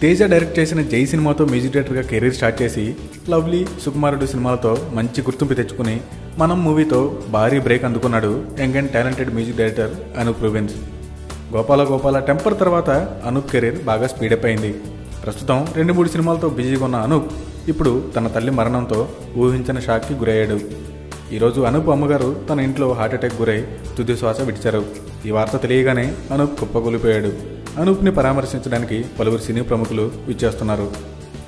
Teja direct చేసిన జై సినిమాతో మ్యూజిక్ డైరెక్టర్గా కెరీర్ స్టార్ట్ చేసి లవ్లీ, సుకుమారుడు సినిమాలతో మంచి గుర్తింపు తెచ్చుకుని మనం మూవీతో భారీ బ్రేక్ అందుకున్నాడు young and talented music director Anoop Rubens. Gopala Temper తర్వాత అనూప్ కెరీర్ బాగా స్పీడప్ అయింది. ప్రస్తుతం 2-3 సినిమాలతో బిజీగా ఉన్న అనూప్ ఇప్పుడు తన తల్లి మరణంతో ఊహించని షాక్కి గురయ్యాడు. ఈరోజు అనూప్ అమ్మగారు తన ఇంట్లో హార్ట్అటాక్ గురై తుది శ్వాస విడిచారు. ఈ వార్త తెలియగానే అనూప్ కుప్పకూలిపోయాడు. అనూప్ని పరామర్శించడానికి పలువురు సినీ ప్రముఖులు విచ్చేస్తున్నారు.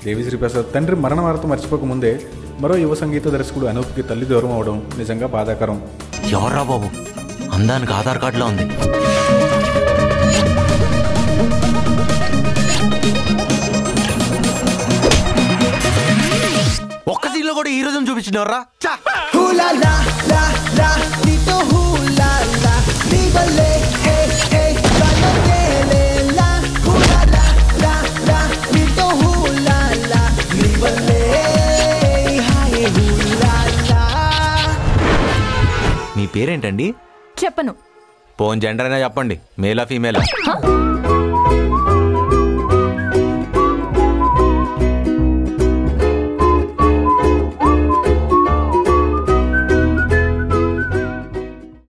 దేవిశ్రీ ప్రసాద్ తండ్రి మరణ వార్త మర్చిపోకముందే మరో యువ సంగీత దర్శకుడు అనూప్కి తల్లి దూరం అవడం నిజంగా బాధాకరం. ఎవర్రా బాబు, అందానికి ఆధార్ కార్డులో ఉంది. ఒక్క సీన్లో కూడా హీరోజం చూపించినవర్రా. మీ పేరేంటండి? చెప్పను. పోన్ జెండర్ అయినా చెప్పండి, మేలా ఫీమేలా?